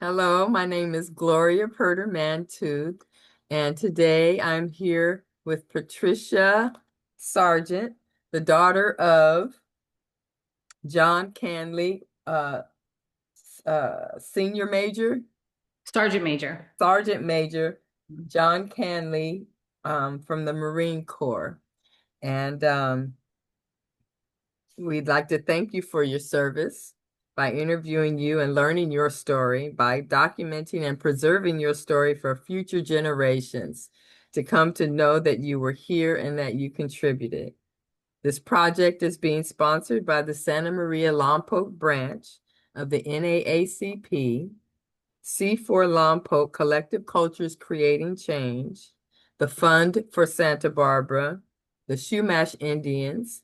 Hello, my name is Gloria Mantooth, and today I'm here with Patricia Sargent, the daughter of John Canley, senior major, Sergeant Major. Sergeant Major John Canley, from the Marine Corps. And we'd like to thank you for your service by interviewing you and learning your story, by documenting and preserving your story for future generations to come to know that you were here and that you contributed. This project is being sponsored by the Santa Maria Lompoc branch of the NAACP, C4 Lompoc Collective Cultures Creating Change, the Fund for Santa Barbara, the Shumash Indians,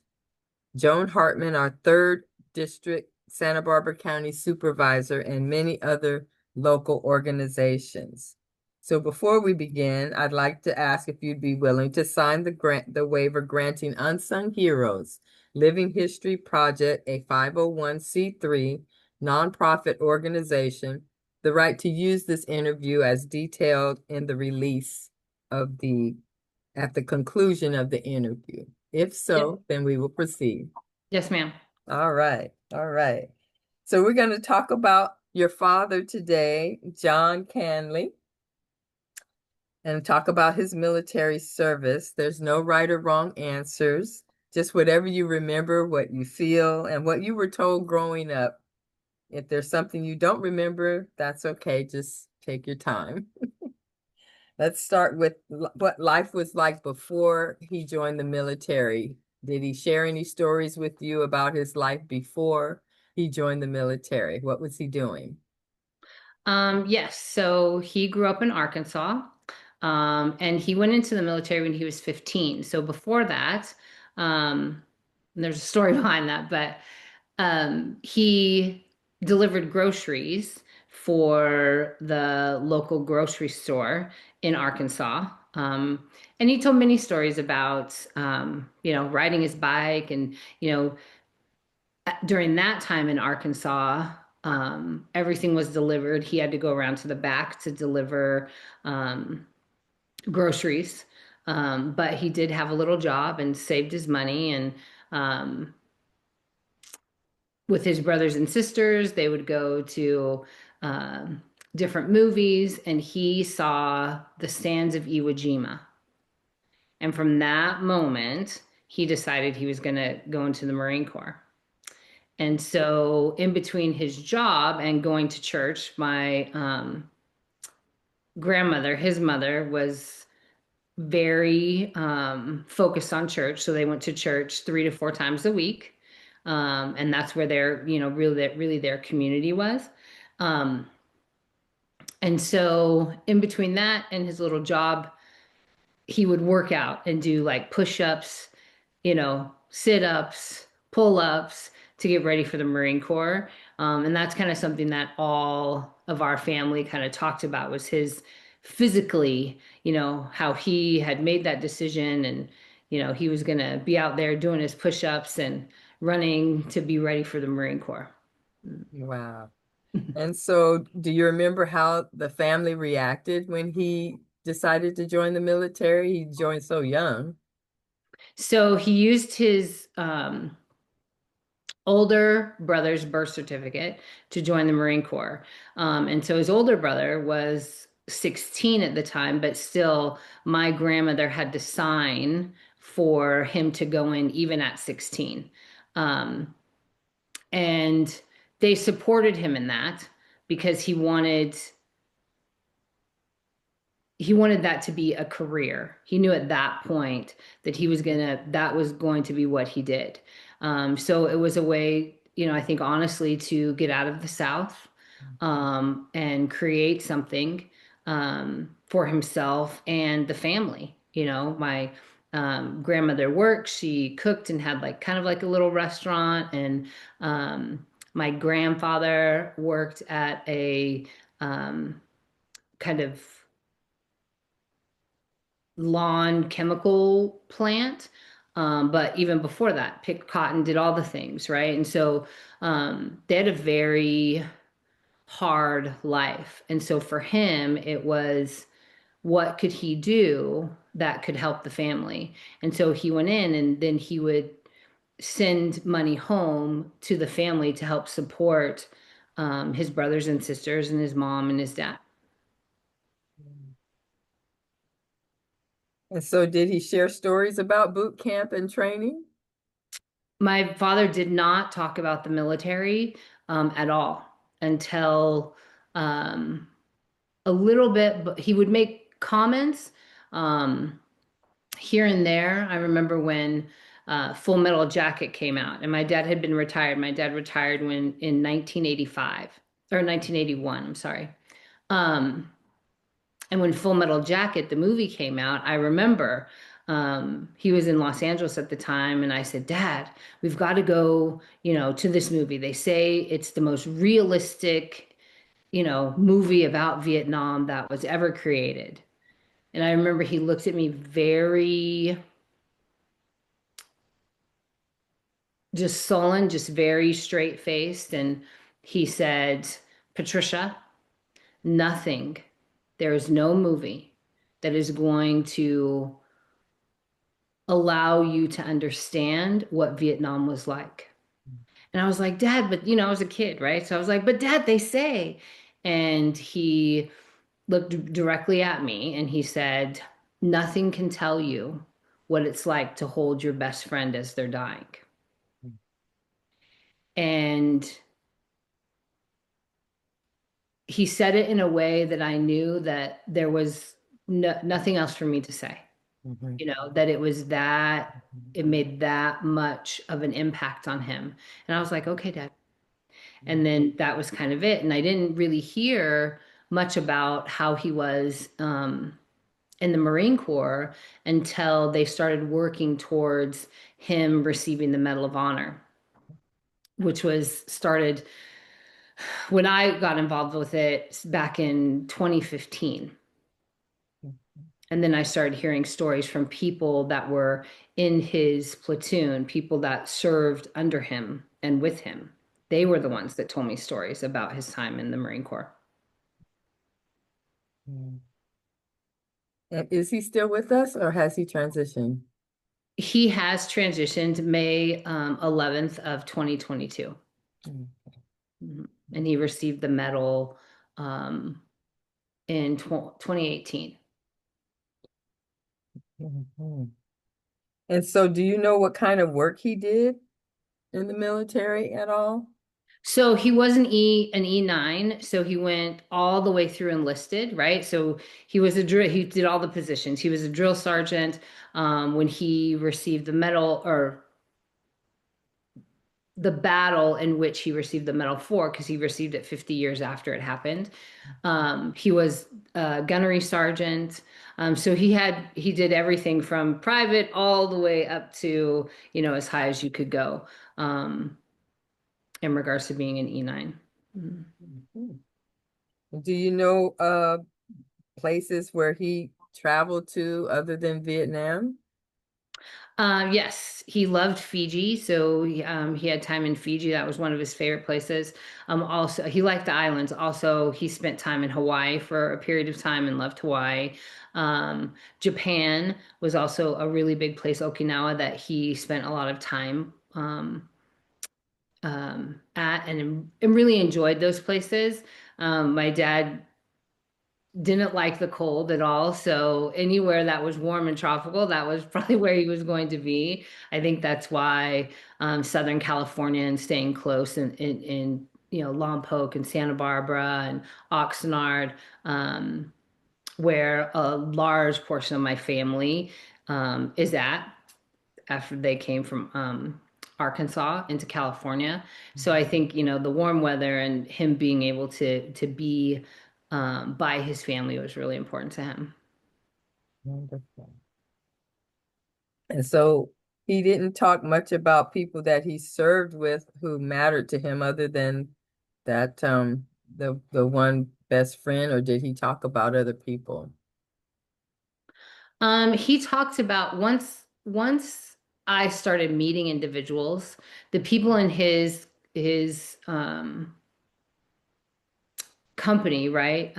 Joan Hartman, our third district Santa Barbara County supervisor, and many other local organizations. So before we begin, I'd like to ask if you'd be willing to sign the waiver granting Unsung Heroes Living History Project, a 501c3 nonprofit organization, the right to use this interview as detailed in the release at the conclusion of the interview. If Yes, so, then we will proceed. yes, ma'am. All right. All right. So we're going to talk about your father today, John Canley, and talk about his military service. There's no right or wrong answers, just whatever you remember, what you feel, and what you were told growing up. If there's something you don't remember, that's okay. Just take your time. Let's start with what life was like before he joined the military. Did he share any stories with you about his life before he joined the military? What was he doing? Yes, so he grew up in Arkansas, and he went into the military when he was 15. So before that, there's a story behind that, but he delivered groceries for the local grocery store in Arkansas. And he told many stories about, riding his bike and, during that time in Arkansas, everything was delivered. He had to go around to the back to deliver groceries. But he did have a little job and saved his money. And um, with his brothers and sisters, they would go to different movies, and he saw the sands of Iwo Jima. And from that moment, he decided he was going to go into the Marine Corps. And so, in between his job and going to church, my grandmother, his mother, was very focused on church. So they went to church 3 to 4 times a week, and that's where their, really their community was. Um, and so, in between that and his little job, he would work out and do like push-ups, sit-ups, pull-ups to get ready for the Marine Corps. And that's kind of something that all of our family kind of talked about was his physically, how he had made that decision and, he was going to be out there doing his push-ups and running to be ready for the Marine Corps. Wow. And so, do you remember how the family reacted when he decided to join the military? He joined so young. So he used his older brother's birth certificate to join the Marine Corps. And so his older brother was 16 at the time, but still, my grandmother had to sign for him to go in even at 16. Um, and they supported him in that because he wanted that to be a career. He knew at that point that that was going to be what he did. So it was a way, I think honestly to get out of the South, and create something, for himself and the family. My grandmother worked, she cooked and had like kind of like a little restaurant. And my grandfather worked at a kind of lawn chemical plant. But even before that, picked cotton, did all the things, right? And so they had a very hard life. And so for him, it was what could he do that could help the family? And so he went in and then he would send money home to the family to help support his brothers and sisters and his mom and his dad. And so did he share stories about boot camp and training? My father did not talk about the military at all until um, a little bit, but he would make comments um, here and there. I remember when Full Metal Jacket came out, and my dad had been retired. My dad retired when in 1985 or 1981. I'm sorry. Um, and when Full Metal Jacket, the movie came out, I remember he was in Los Angeles at the time, and I said, "Dad, we've got to go, to this movie. They say it's the most realistic, movie about Vietnam that was ever created." And I remember he looked at me very just sullen, just very straight faced, and he said, "Patricia, nothing. There is no movie that is going to allow you to understand what Vietnam was like." And I was like, "Dad, but I was a kid, right?" So I was like, "But Dad, they say." And he looked directly at me and he said, "Nothing can tell you what it's like to hold your best friend as they're dying." And he said it in a way that I knew that there was nothing else for me to say. Mhm. That it was that it made that much of an impact on him. And I was like, "Okay, Dad." And then that was kind of it. And I didn't really hear much about how he was in the Marine Corps until they started working towards him receiving the Medal of Honor, which was started when I got involved with it back in 2015. And then I started hearing stories from people that were in his platoon, people that served under him and with him. They were the ones that told me stories about his time in the Marine Corps. Mm. And is he still with us or has he transitioned? He has transitioned May 11th of 2022. Mm. Mhm. And he received the medal um, in 2018. Mhm. And so do you know what kind of work he did in the military at all? So he was an E9, so he went all the way through enlisted, right? So he did all the positions. He was a drill sergeant when he received the medal or the battle in which he received the medal for, because he received it 50 years after it happened. He was a gunnery sergeant. So he did everything from private all the way up to, as high as you could go in regards to being an E9. Mhm. Mhm. Do you know places where he traveled to other than Vietnam? Yes, he loved Fiji, so he had time in Fiji. That was one of his favorite places. Also, he liked the islands. Also, he spent time in Hawaii for a period of time and loved Hawaii. Japan was also a really big place, Okinawa, that he spent a lot of time at and really enjoyed those places. My dad didn't like the cold at all. So anywhere that was warm and tropical, that was probably where he was going to be. I think that's why Southern California and staying close in Lompoc and Santa Barbara and Oxnard, where a large portion of my family is at after they came from Arkansas into California. So I think, the warm weather and him being able to be by his family was really important to him. Wonderful. And so he didn't talk much about people that he served with who mattered to him other than that the one best friend, or did he talk about other people? He talked about once I started meeting individuals, the people in his company, right?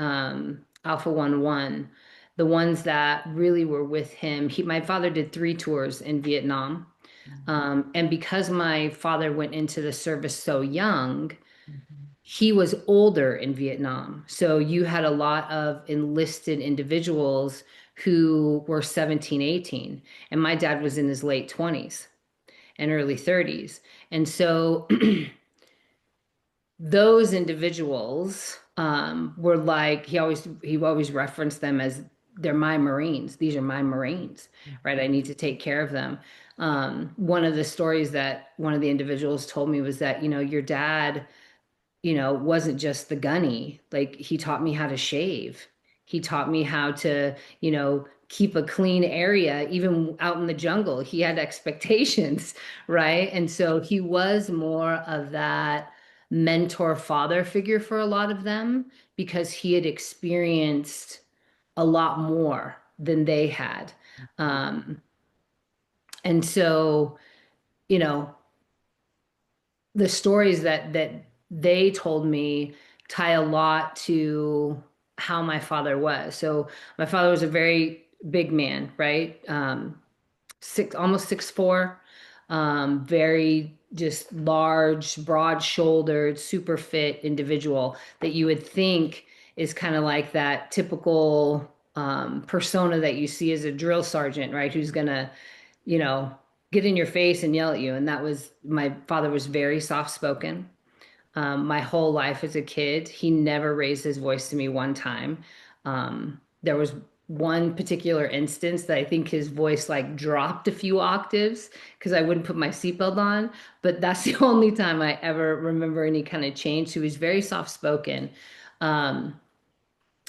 Alpha 11, the ones that really were with him. My father did 3 tours in Vietnam. And because my father went into the service so young, Mhm. he was older in Vietnam. So you had a lot of enlisted individuals who were 17, 18. And my dad was in his late 20s and early 30s. And so those individuals were like he always referenced them as they're my Marines. These are my Marines, right? I need to take care of them. One of the stories that one of the individuals told me was that, your dad, wasn't just the gunny. Like he taught me how to shave. He taught me how to, keep a clean area, even out in the jungle. He had expectations, right? And so he was more of that mentor father figure for a lot of them because he had experienced a lot more than they had. Um, and so, you know, the stories that they told me tie a lot to how my father was. So my father was a very big man, right? Almost 6'4", very just large, broad-shouldered, super fit individual that you would think is kind of like that typical persona that you see as a drill sergeant, right? Who's gonna, you know, get in your face and yell at you. And that was my father was very soft-spoken. My whole life as a kid, he never raised his voice to me one time. There was one particular instance that I think his voice like dropped a few octaves because I wouldn't put my seatbelt on, but that's the only time I ever remember any kind of change. So he was very soft-spoken. Um,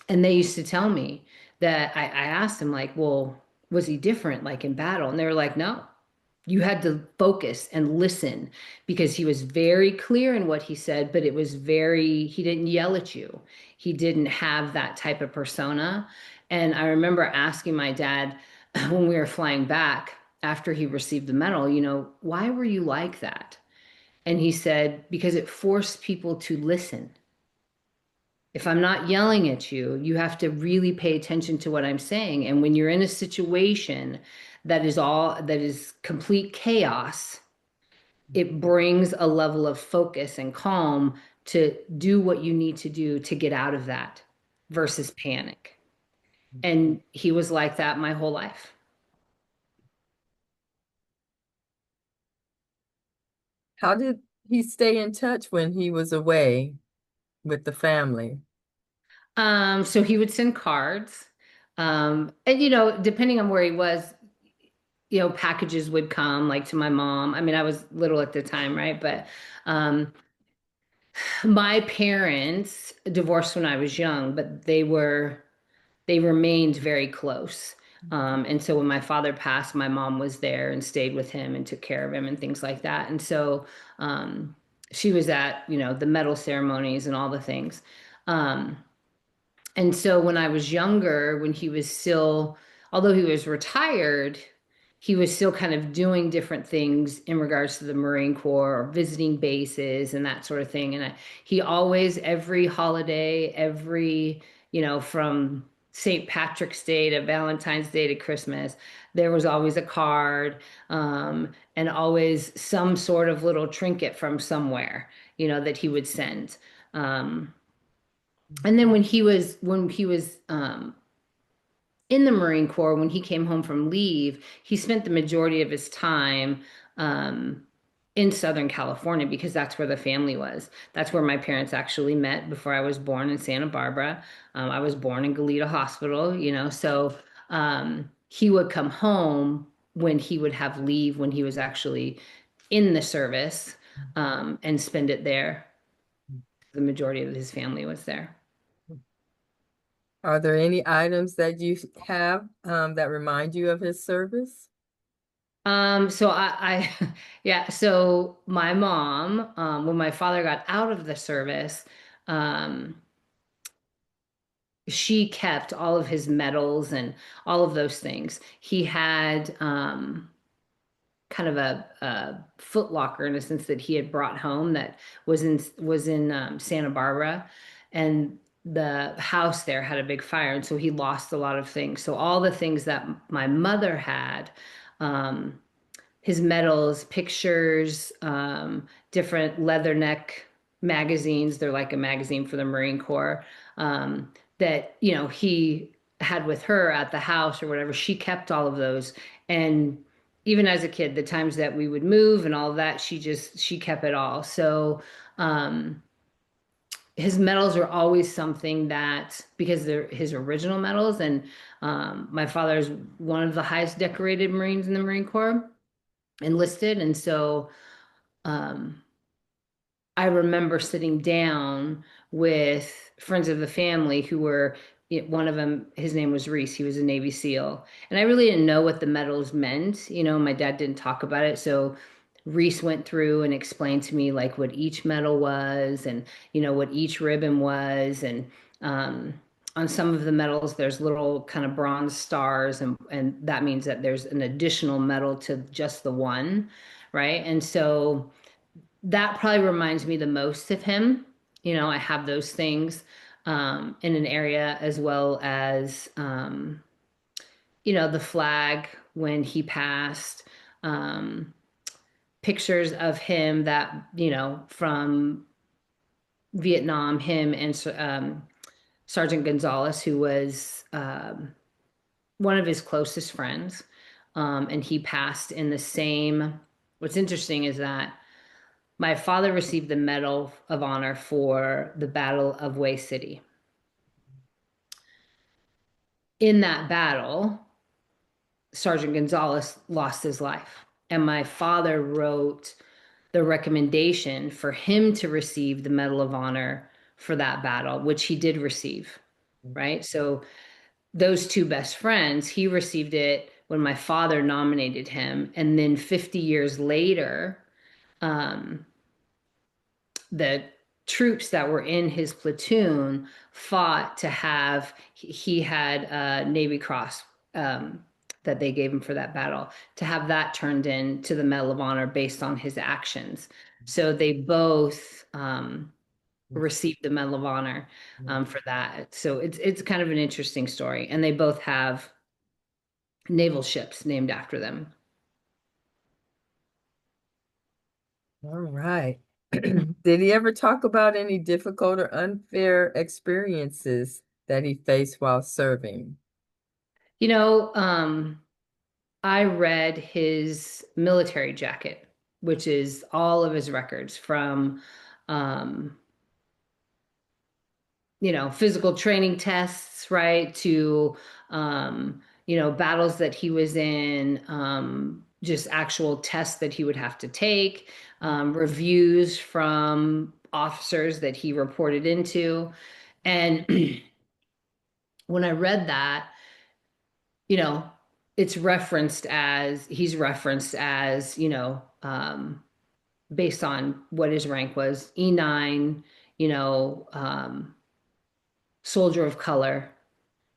and they used to tell me that I asked him, like, well, was he different like in battle? And they were like, no, you had to focus and listen because he was very clear in what he said, but he didn't yell at you. He didn't have that type of persona. And I remember asking my dad when we were flying back after he received the medal, why were you like that? And he said, because it forced people to listen. If I'm not yelling at you, you have to really pay attention to what I'm saying. And when you're in a situation that is complete chaos, it brings a level of focus and calm to do what you need to do to get out of that versus panic. And he was like that my whole life. How did he stay in touch when he was away with the family? So he would send cards. And depending on where he was, packages would come like to my mom. I mean, I was little at the time, right? But um, my parents divorced when I was young, but they remained very close. And so when my father passed, my mom was there and stayed with him and took care of him and things like that. And so she was at, the medal ceremonies and all the things. Um, and so when I was younger, when he was still, although he was retired, he was still kind of doing different things in regards to the Marine Corps or visiting bases and that sort of thing. And he always, every holiday, from St. Patrick's Day to Valentine's Day to Christmas, there was always a card, and always some sort of little trinket from somewhere, that he would send. Um, and then when he was in the Marine Corps, when he came home from leave, he spent the majority of his time um, in Southern California because that's where the family was. That's where my parents actually met before I was born in Santa Barbara. I was born in Goleta Hospital, so he would come home when he would have leave when he was actually in the service, and spend it there. The majority of his family was there. Are there any items that you have that remind you of his service? So yeah, so my mom, when my father got out of the service, um, she kept all of his medals and all of those things. He had, kind of a foot locker in a sense that he had brought home that was in Santa Barbara. And the house there had a big fire, and so he lost a lot of things. So all the things that my mother had, um, his medals, pictures, different leatherneck magazines. They're like a magazine for the Marine Corps, that, he had with her at the house or whatever. She kept all of those. And even as a kid, the times that we would move and all of that, she kept it all. So, um, his medals are always something that, because they're his original medals, and my father is one of the highest decorated Marines in the Marine Corps, enlisted. And so um, I remember sitting down with friends of the family who were, one of them, his name was Reese. He was a Navy SEAL. And I really didn't know what the medals meant. My dad didn't talk about it. So Reese went through and explained to me like what each medal was, and, what each ribbon was. And um, on some of the medals, there's little kind of bronze stars, and that means that there's an additional medal to just the one, right? And so that probably reminds me the most of him. I have those things in an area, as well as, the flag when he passed, um, pictures of him that, from Vietnam, him and Sergeant Gonzalez, who was one of his closest friends. And he passed in the same. What's interesting is that my father received the Medal of Honor for the Battle of Way City. In that battle, Sergeant Gonzalez lost his life. And my father wrote the recommendation for him to receive the Medal of Honor for that battle, which he did receive, right? So those two best friends, he received it when my father nominated him. And then 50 years later, um, the troops that were in his platoon fought to have, he had a Navy Cross, that they gave him for that battle, to have that turned in to the Medal of Honor based on his actions. So they both received the Medal of Honor for that. So it's kind of an interesting story, and they both have naval ships named after them. All right. Did he ever talk about any difficult or unfair experiences that he faced while serving? You know, I read his military jacket, which is all of his records from, um, physical training tests, right, to, battles that he was in, just actual tests that he would have to take, reviews from officers that he reported into. And when I read that, you know, he's referenced as, based on what his rank was, E9, you know, um, soldier of color,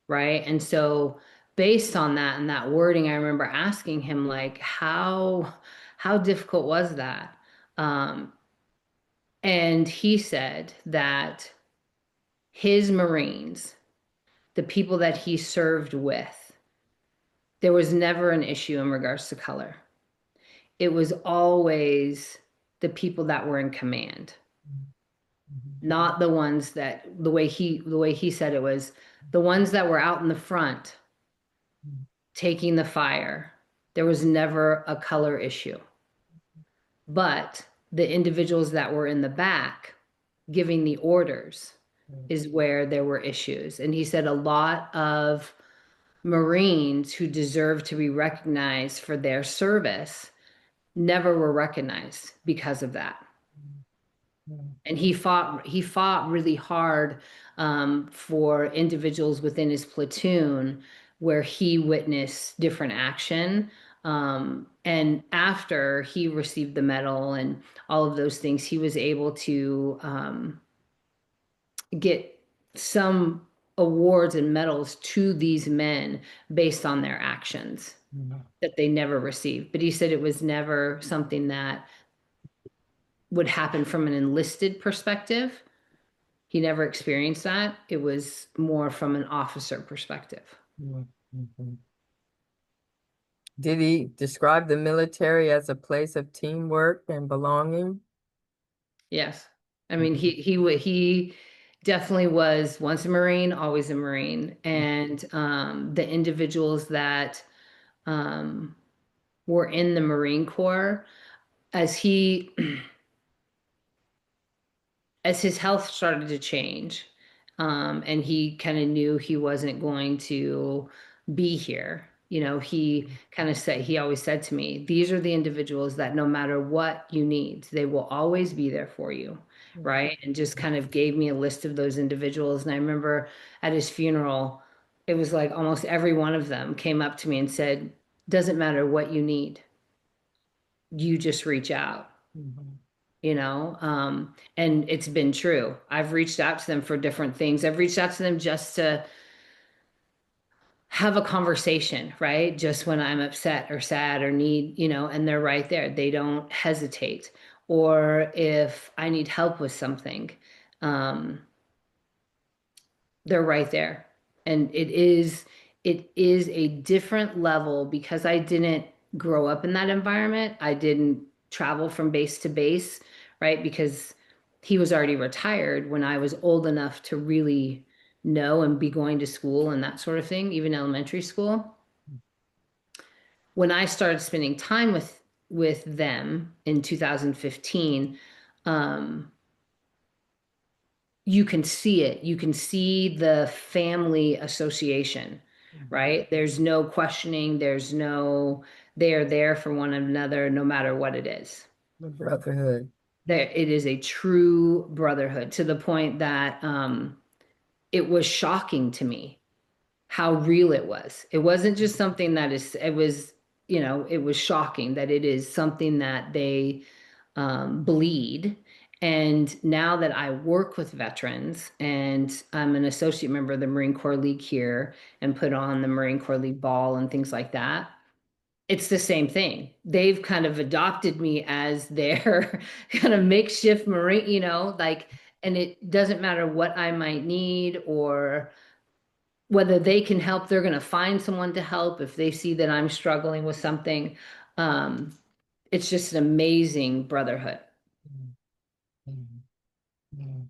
right? And so based on that and that wording, I remember asking him like, how difficult was that? Um, and he said that his Marines, the people that he served with, there was never an issue in regards to color. It was always the people that were in command, not the ones that, the way he said it was, the ones that were out in the front taking the fire. There was never a color issue. But the individuals that were in the back giving the orders is where there were issues. And he said a lot of Marines who deserve to be recognized for their service never were recognized because of that. And he fought really hard, for individuals within his platoon where he witnessed different action. And after he received the medal and all of those things, he was able to, get some awards and medals to these men based on their actions that they never received. But he said it was never something that would happen from an enlisted perspective. He never experienced that. It was more from an officer perspective. Mhm. Did he describe the military as a place of teamwork and belonging? Yes. I mean, Mhm. he definitely was once a Marine, always a Marine. And the individuals that um, were in the Marine Corps, as he as his health started to change, and he kind of knew he wasn't going to be here. He kind of said, he always said to me, these are the individuals that no matter what you need, they will always be there for you. Right. And just kind of gave me a list of those individuals. And I remember at his funeral, it was like almost every one of them came up to me and said, doesn't matter what you need, you just reach out. Mhm. And it's been true. I've reached out to them for different things. I've reached out to them just to have a conversation, right? Just when I'm upset or sad or need, and they're right there. They don't hesitate. Or if I need help with something, um, they're right there. And it is a different level because I didn't grow up in that environment. I didn't travel from base to base, right? Because he was already retired when I was old enough to really know and be going to school and that sort of thing, even elementary school. When I started spending time with them in 2015, um, you can see it. You can see the family association, Mhm. right? There's no questioning. They are there for one another no matter what it is. The brotherhood. There, it is a true brotherhood to the point that it was shocking to me how real it was. It wasn't just something it was shocking that it is something that they bleed. And now that I work with veterans and I'm an associate member of the Marine Corps League here and put on the Marine Corps League ball and things like that, it's the same thing. They've kind of adopted me as their kind of makeshift Marine, and it doesn't matter what I might need or whether they can help, they're going to find someone to help if they see that I'm struggling with something. Um, it's just an amazing brotherhood. Mhm. Mhm. Mhm.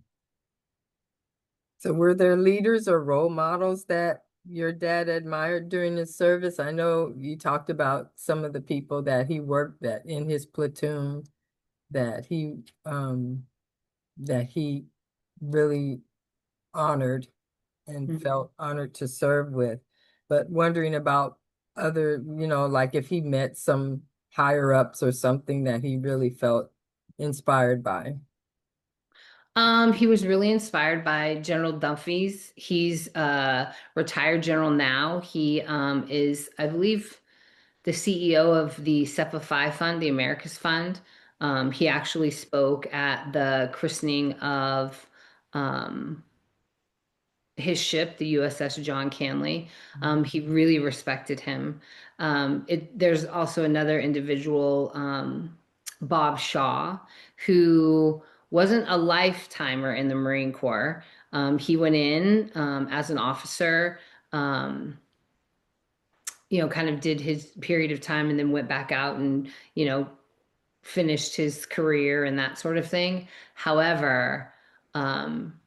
So were there leaders or role models that your dad admired during his service? I know you talked about some of the people that he worked that in his platoon that he really honored and Mhm. felt honored to serve with. But wondering about other, like if he met some higher ups or something that he really felt inspired by. He was really inspired by General Dumfries. He's a retired general now. He is, I believe, the CEO of the SEPA 5 Fund, the Americas Fund. He actually spoke at the christening of um, his ship, the USS John Canley. He really respected him. There's also another individual, Bob Shaw, who wasn't a lifetimer in the Marine Corps. He went in as an officer, um, kind of did his period of time and then went back out and, finished his career and that sort of thing. However, um,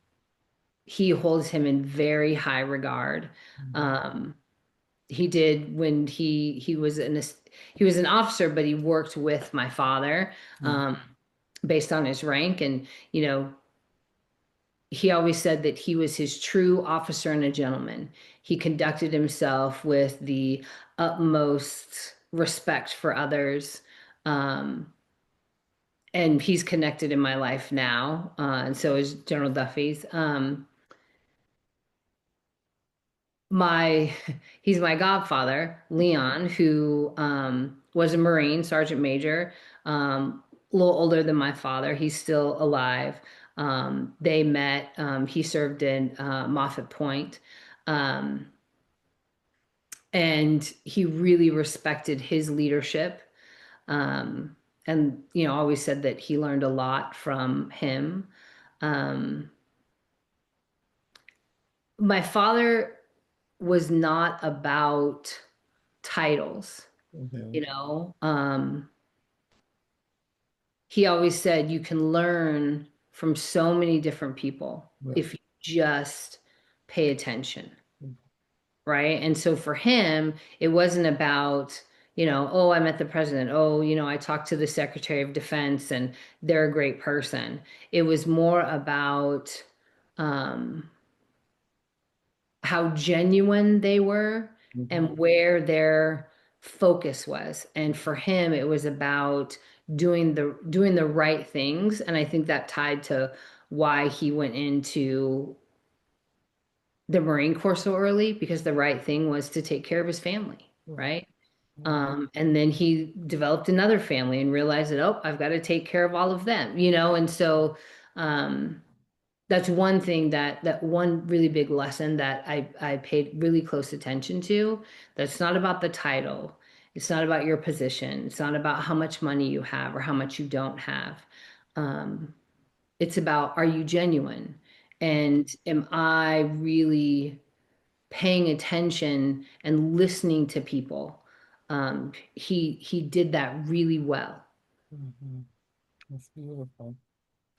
he holds him in very high regard. Mhm. Um, he did when he was an officer, but he worked with my father Mhm. um, based on his rank, and he always said that he was his true officer and a gentleman. He conducted himself with the utmost respect for others. Um, and he's connected in my life now, and so is General Duffy's. My He's my godfather, Leon, who was a Marine, Sergeant Major, a little older than my father. He's still alive. They met. He served in Moffett Point, um, and he really respected his leadership. Um, and always said that he learned a lot from him. Um, My father was not about titles, Hmm. you know. He always said you can learn from so many different people Yeah. if you just pay attention, right? And so for him, it wasn't about, oh, I met the president. Oh, I talked to the Secretary of Defense and they're a great person. It was more about um, how genuine they were Hmm. and where their focus was. And for him, it was about doing the right things. And I think that tied to why he went into the Marine Corps so early, because the right thing was to take care of his family, right? And then he developed another family and realized that, oh, I've got to take care of all of them, and so um, that's one thing that one really big lesson that I paid really close attention to. That's not about the title. It's not about your position. It's not about how much money you have or how much you don't have. Um, it's about, are you genuine? And am I really paying attention and listening to people? He did that really well. Hmm. That's beautiful.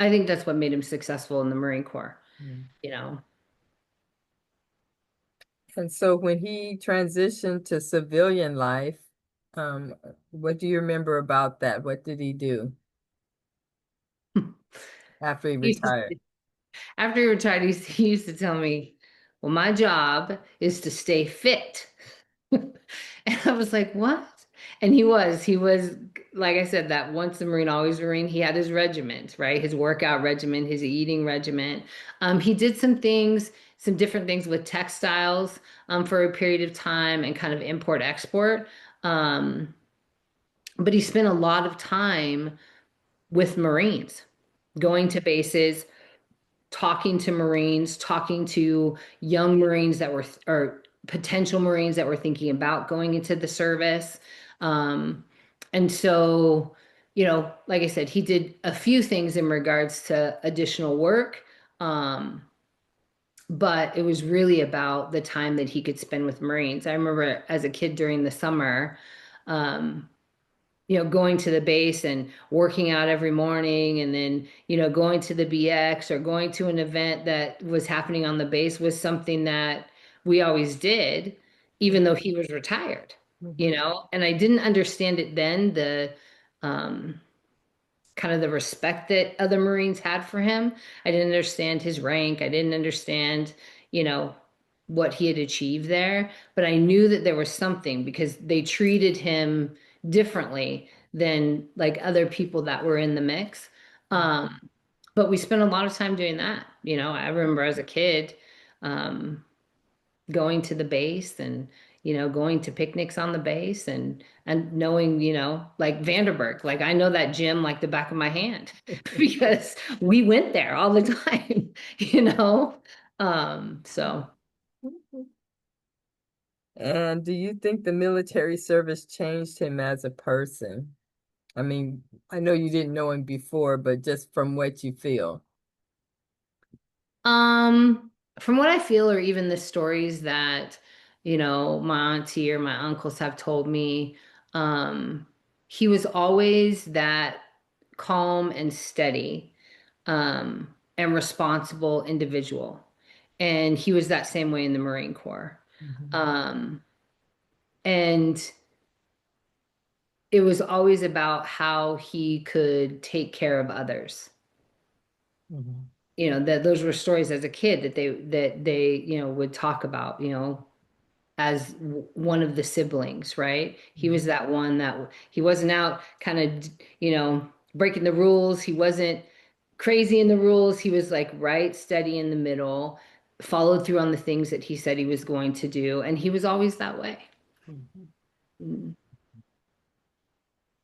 I think that's what made him successful in the Marine Corps, Mm. you know. And so when he transitioned to civilian life, um, what do you remember about that? What did he do after he He used retired? to After he retired, he used to tell me, well, my job is to stay fit. And I was like, what? And he was, like I said, that once a Marine, always a Marine. He had his regiment, right? His workout regimen, his eating regimen. He did some different things with textiles, for a period of time and kind of import export. Um, but he spent a lot of time with Marines, going to bases, talking to Marines, talking to young Marines that were, or potential Marines that were thinking about going into the service. Um, and so, like I said, he did a few things in regards to additional work. Um, but it was really about the time that he could spend with Marines. I remember as a kid during the summer, um, going to the base and working out every morning, and then, going to the BX or going to an event that was happening on the base was something that we always did, even though he was retired, Hmm. and I didn't understand it then, um, kind of the respect that other Marines had for him. I didn't understand his rank. I didn't understand, you know, what he had achieved there, but I knew that there was something because they treated him differently than like other people that were in the mix. Um, but we spent a lot of time doing that. I remember as a kid, um, going to the base and going to picnics on the base and knowing, like Vanderburg, like I know that gym like the back of my hand because we went there all the time. So And do you think the military service changed him as a person? I mean, I know you didn't know him before, but just from what you feel. um from what I feel, or even the stories that my auntie or my uncles have told me, um he was always that calm and steady, and responsible individual. And he was that same way in the Marine Corps. Mhm. Um, and it was always about how he could take care of others. Mhm. That those were stories as a kid that they would talk about, as one of the siblings, right? He was Mhm. that one that he wasn't out kind of, breaking the rules. He wasn't crazy in the rules. He was like right steady in the middle, followed through on the things that he said he was going to do. And he was always that way. Mhm. Mm.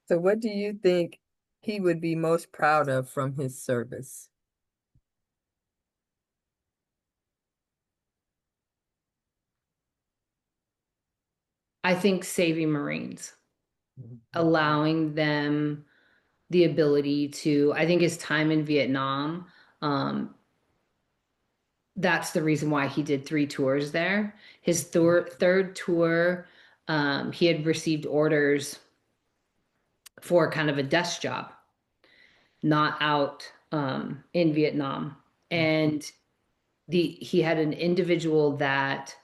So what do you think he would be most proud of from his service? I think saving Marines, Mhm. allowing them the ability to, I think his time in Vietnam, um, that's the reason why he did 3 tours there. His third tour, he had received orders for kind of a desk job, not out in Vietnam. And he had an individual that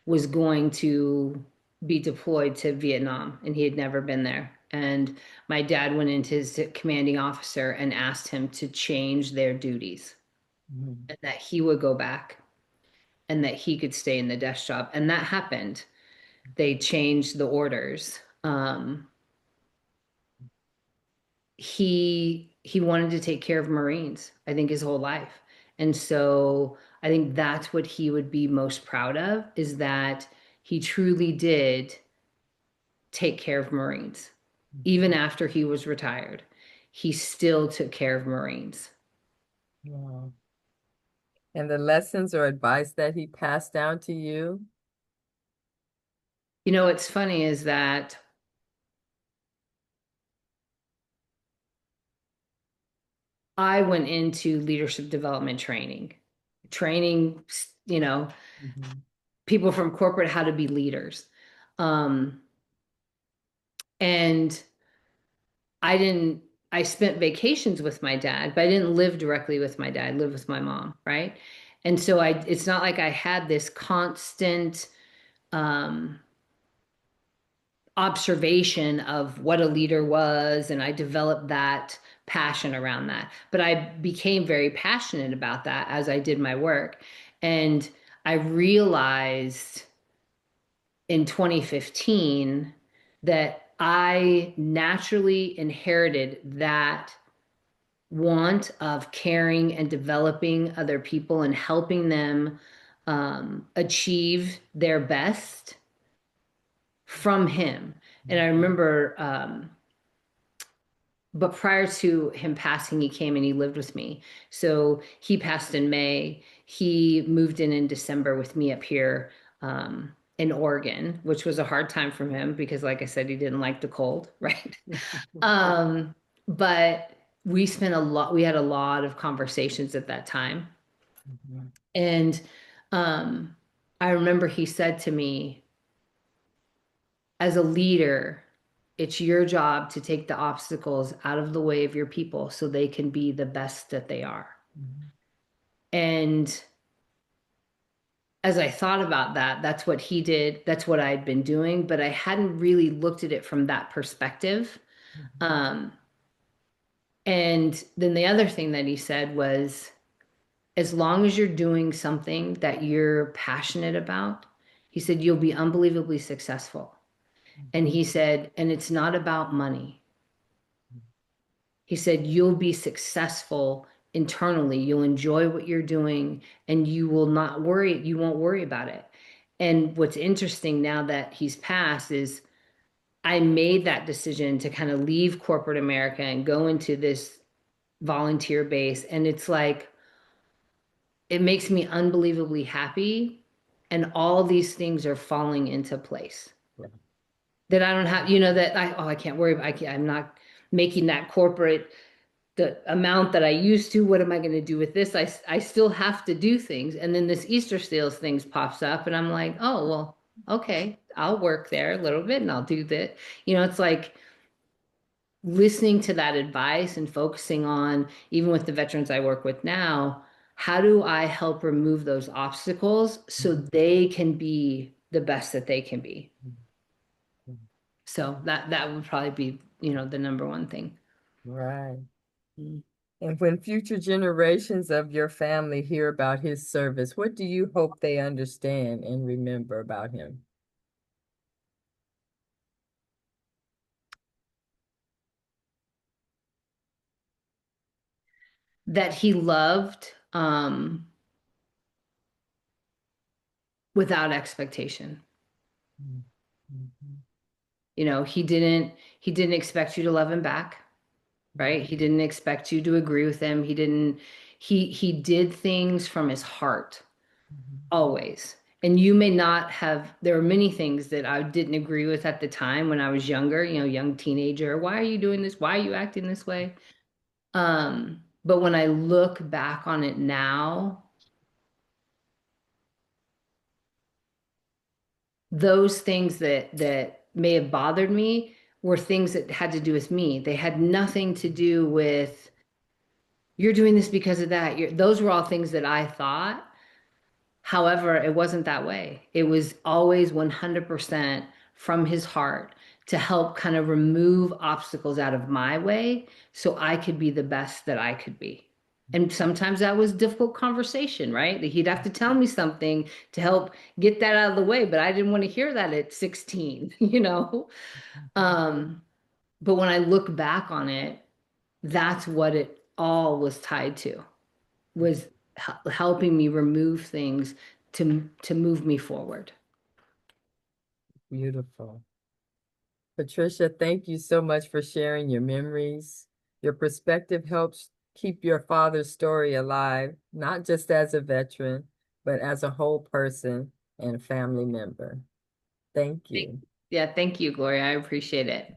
was going to be deployed to Vietnam, and he had never been there. And my dad went into his commanding officer and asked him to change their duties, Mhm. and that he would go back and that he could stay in the desk job. And that happened. They changed the orders. He wanted to take care of Marines, I think, his whole life. And so I think that's what he would be most proud of, is that he truly did take care of Marines. Even after he was retired, he still took care of Marines. Wow. And the lessons or advice that he passed down to you? You know, what's funny is that I went into leadership development training, you know, Mhm. people from corporate how to be leaders. Um, and I didn't, I spent vacations with my dad, but I didn't live directly with my dad. I lived with my mom, right? And so it's not like I had this constant um, observation of what a leader was, and I developed that passion around that. But I became very passionate about that as I did my work. And I realized in 2015 that I naturally inherited that want of caring and developing other people and helping them achieve their best from him. And I remember, but prior to him passing, he came and he lived with me. So he passed in May. He moved in December with me up here in Oregon, which was a hard time for him because, like I said, he didn't like the cold, right? Um, but we had a lot of conversations at that time. Mhm. And um, I remember he said to me, as a leader, it's your job to take the obstacles out of the way of your people so they can be the best that they are. Mhm. And as I thought about that, that's what he did. That's what I'd been doing, but I hadn't really looked at it from that perspective. Mhm. Um, and then the other thing that he said was, as long as you're doing something that you're passionate about, he said, you'll be unbelievably successful. And he said, and it's not about money. He said, you'll be successful internally. You'll enjoy what you're doing and you will not worry. You won't worry about it. And what's interesting now that he's passed is I made that decision to kind of leave corporate America and go into this volunteer base. And it's like, it makes me unbelievably happy. And all these things are falling into place Right. that I don't have, you know, that I can't worry about. I'm not making that corporate the amount that I used to. What am I going to do with this? I still have to do things. And then this Easter sales things pops up and I'm like, oh, well, okay, I'll work there a little bit and I'll do that. You know, it's like listening to that advice and focusing on, even with the veterans I work with now, how do I help remove those obstacles so Mhm. they can be the best that they can be? Mhm. So that would probably be, you know, the number one thing. Right. And when future generations of your family hear about his service, what do you hope they understand and remember about him? That he loved without expectation. Mhm. Mhm. You know, he didn't expect you to love him back, right? He didn't expect you to agree with him. He did things from his heart Mhm. always. And you may not have, there are many things that I didn't agree with at the time when I was younger, you know, young teenager. Why are you doing this? Why are you acting this way? But when I look back on it now, those things that may have bothered me were things that had to do with me. They had nothing to do with you're doing this because of that. Those were all things that I thought. However, it wasn't that way. It was always 100% from his heart to help kind of remove obstacles out of my way so I could be the best that I could be. And sometimes that was difficult conversation, right? That he'd have to tell me something to help get that out of the way, but I didn't want to hear that at 16, you know? Um, but when I look back on it, that's what it all was tied to, was helping me remove things to move me forward. Beautiful. Patricia, thank you so much for sharing your memories. Your perspective helps keep your father's story alive, not just as a veteran, but as a whole person and family member. Thank Thank- you. Yeah, thank you, Gloria. I appreciate it.